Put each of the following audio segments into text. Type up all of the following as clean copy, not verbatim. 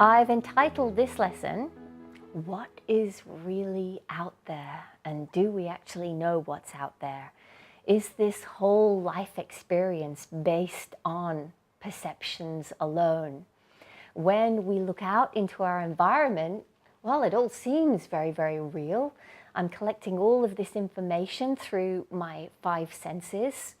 I've entitled this lesson, What is Really Out There? And do we actually know what's out there? Is this whole life experience based on perceptions alone? When we look out into our environment, well, it all seems very, very real. I'm collecting all of this information through my five senses.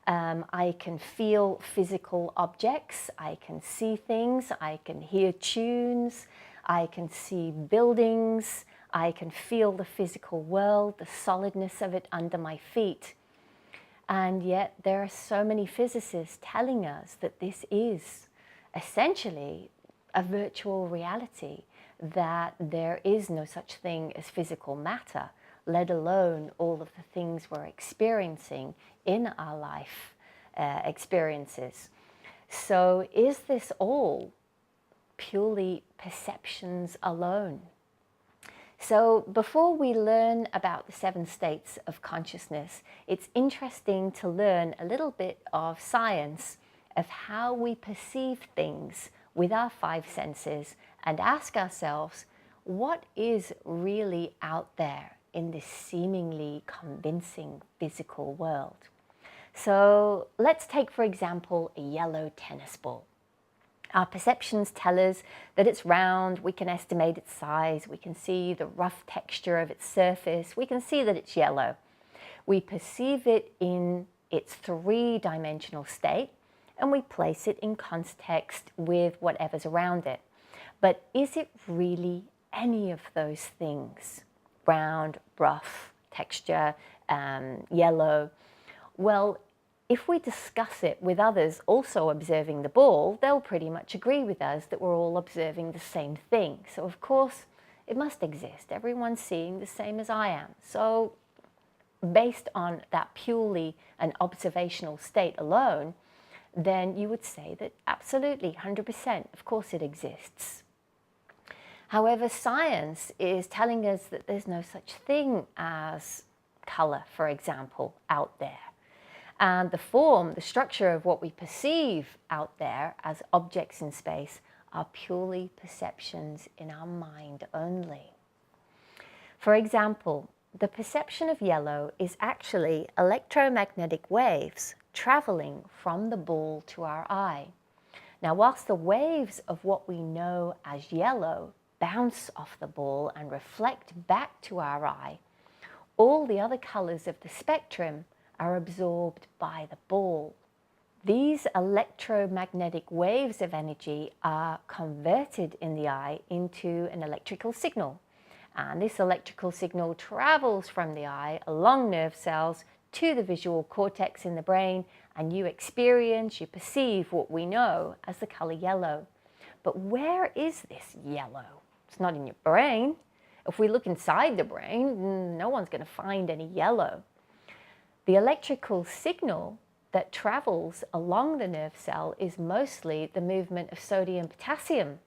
I can feel physical objects, I can see things, I can hear tunes, I can see buildings, I can feel the physical world, the solidness of it under my feet. And yet there are so many physicists telling us that this is essentially a virtual reality, that there is no such thing as physical matter, let alone all of the things we're experiencing in our life experiences. So is this all purely perceptions alone? So before we learn about the 7 states of consciousness, it's interesting to learn a little bit of science of how we perceive things with our 5 senses and ask ourselves, what is really out there in this seemingly convincing physical world? So let's take, for example, a yellow tennis ball. Our perceptions tell us that it's round, we can estimate its size, we can see the rough texture of its surface, we can see that it's yellow. We perceive it in its 3-dimensional state and we place it in context with whatever's around it. But is it really any of those things? Round, rough, texture, yellow. Well, if we discuss it with others also observing the ball, they'll pretty much agree with us that we're all observing the same thing. So of course, it must exist. Everyone's seeing the same as I am. So based on that purely an observational state alone, then you would say that absolutely, 100%, of course it exists. However, science is telling us that there's no such thing as color, for example, out there. And the form, the structure of what we perceive out there as objects in space are purely perceptions in our mind only. For example, the perception of yellow is actually electromagnetic waves traveling from the ball to our eye. Now, whilst the waves of what we know as yellow bounce off the ball and reflect back to our eye, all the other colors of the spectrum are absorbed by the ball. These electromagnetic waves of energy are converted in the eye into an electrical signal. And this electrical signal travels from the eye along nerve cells to the visual cortex in the brain, and you experience, you perceive what we know as the color yellow. But where is this yellow? It's not in your brain. If we look inside the brain, no one's going to find any yellow. The electrical signal that travels along the nerve cell is mostly the movement of sodium potassium.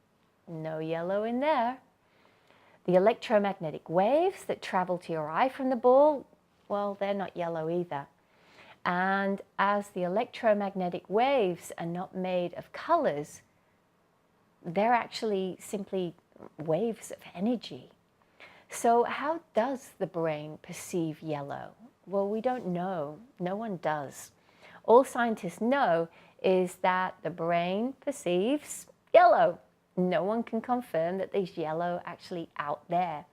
No yellow in there. The electromagnetic waves that travel to your eye from the ball, well, they're not yellow either. And as the electromagnetic waves are not made of colors, they're actually simply waves of energy. So how does the brain perceive yellow? Well, we don't know. No one does. All scientists know is that the brain perceives yellow. No one can confirm that there's yellow actually out there.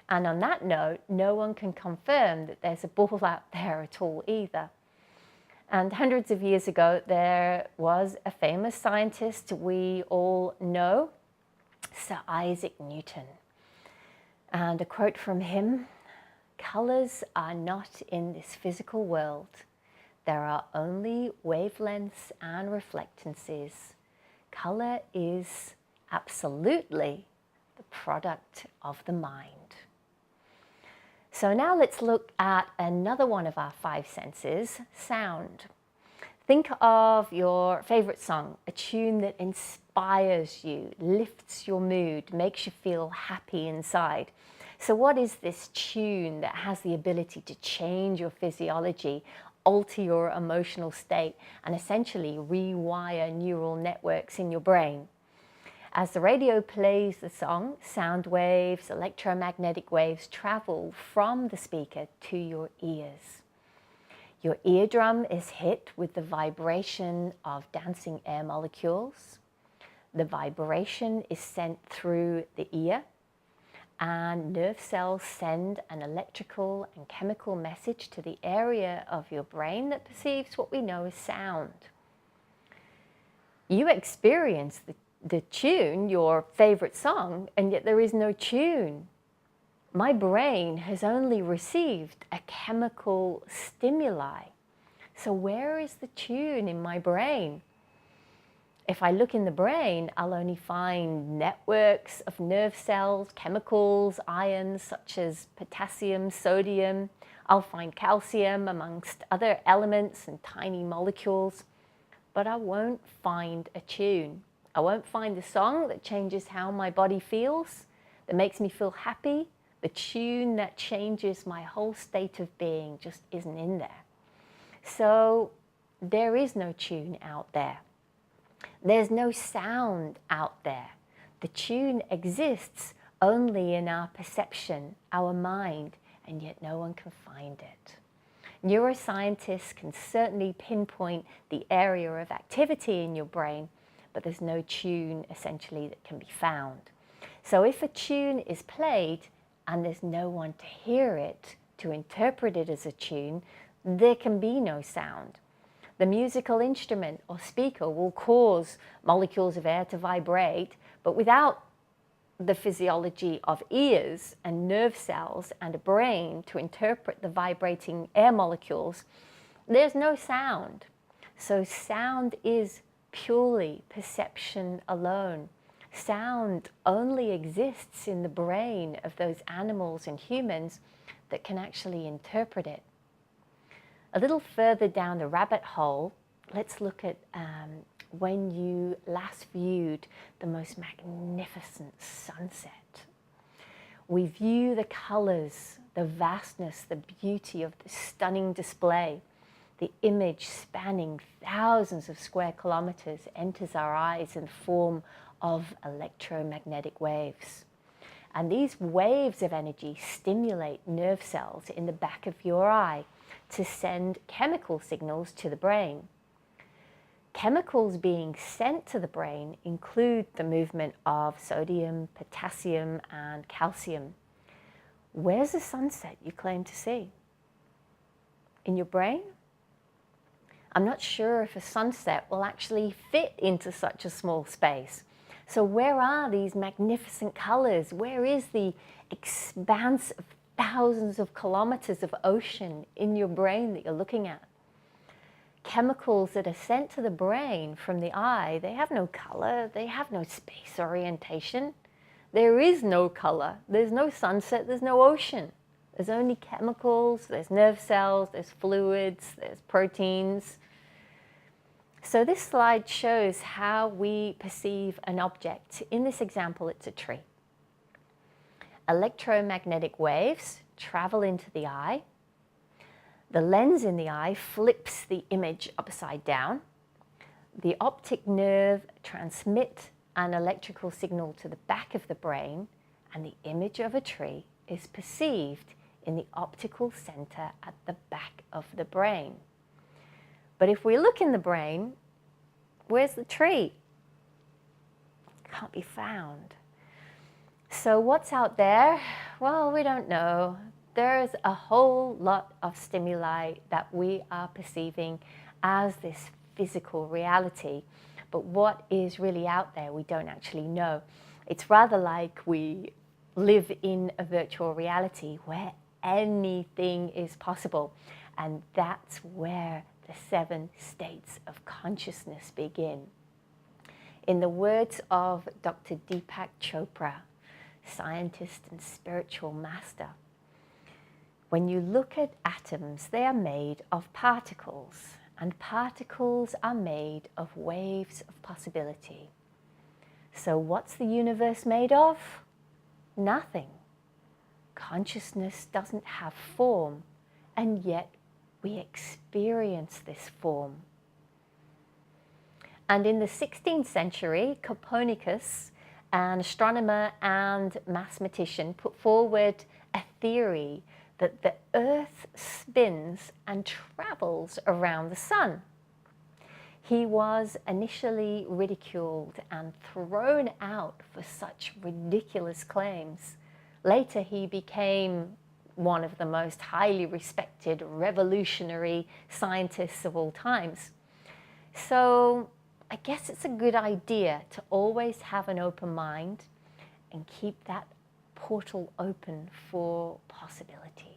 And on that note, no one can confirm that there's a ball out there at all either. And hundreds of years ago, there was a famous scientist we all know, Sir Isaac Newton. And a quote from him, "Colors are not in this physical world. There are only wavelengths and reflectances. Color is absolutely the product of the mind." So now let's look at another one of our 5 senses, sound. Think of your favorite song, a tune that inspires you, lifts your mood, makes you feel happy inside. So what is this tune that has the ability to change your physiology, alter your emotional state, and essentially rewire neural networks in your brain? As the radio plays the song, sound waves, electromagnetic waves travel from the speaker to your ears. Your eardrum is hit with the vibration of dancing air molecules. The vibration is sent through the ear, and nerve cells send an electrical and chemical message to the area of your brain that perceives what we know as sound. You experience the tune, your favorite song, and yet there is no tune. My brain has only received a chemical stimuli. So where is the tune in my brain? If I look in the brain, I'll only find networks of nerve cells, chemicals, ions such as potassium, sodium. I'll find calcium amongst other elements and tiny molecules, but I won't find a tune. I won't find the song that changes how my body feels, that makes me feel happy. The tune that changes my whole state of being just isn't in there. So there is no tune out there. There's no sound out there. The tune exists only in our perception, our mind, and yet no one can find it. Neuroscientists can certainly pinpoint the area of activity in your brain, but there's no tune essentially that can be found. So if a tune is played and there's no one to hear it, to interpret it as a tune, there can be no sound. The musical instrument or speaker will cause molecules of air to vibrate, but without the physiology of ears and nerve cells and a brain to interpret the vibrating air molecules, there's no sound. So sound is purely perception alone. Sound only exists in the brain of those animals and humans that can actually interpret it. A little further down the rabbit hole, let's look at when you last viewed the most magnificent sunset. We view the colors, the vastness, the beauty of the stunning display. The image spanning thousands of square kilometers enters our eyes in the form of electromagnetic waves. And these waves of energy stimulate nerve cells in the back of your eye to send chemical signals to the brain. Chemicals being sent to the brain include the movement of sodium, potassium, and calcium. Where's the sunset you claim to see? In your brain? I'm not sure if a sunset will actually fit into such a small space. So where are these magnificent colors? Where is the expanse of thousands of kilometers of ocean in your brain that you're looking at? Chemicals that are sent to the brain from the eye, they have no color, they have no space orientation. There is no color, there's no sunset, there's no ocean. There's only chemicals, there's nerve cells, there's fluids, there's proteins. So this slide shows how we perceive an object. In this example, it's a tree. Electromagnetic waves travel into the eye. The lens in the eye flips the image upside down. The optic nerve transmits an electrical signal to the back of the brain, and the image of a tree is perceived in the optical center at the back of the brain. But if we look in the brain, where's the tree? Can't be found. So what's out there? Well, we don't know. There's a whole lot of stimuli that we are perceiving as this physical reality. But what is really out there, we don't actually know. It's rather like we live in a virtual reality where anything is possible. And that's where the 7 states of consciousness begin. In the words of Dr. Deepak Chopra, scientist and spiritual master, when you look at atoms, they are made of particles, and particles are made of waves of possibility. So what's the universe made of? Nothing. Consciousness doesn't have form, and yet we experience this form. And in the 16th century, Copernicus an astronomer and mathematician, put forward a theory that the Earth spins and travels around the sun. He was initially ridiculed and thrown out for such ridiculous claims. Later, he became one of the most highly respected revolutionary scientists of all times. So I guess it's a good idea to always have an open mind and keep that portal open for possibility.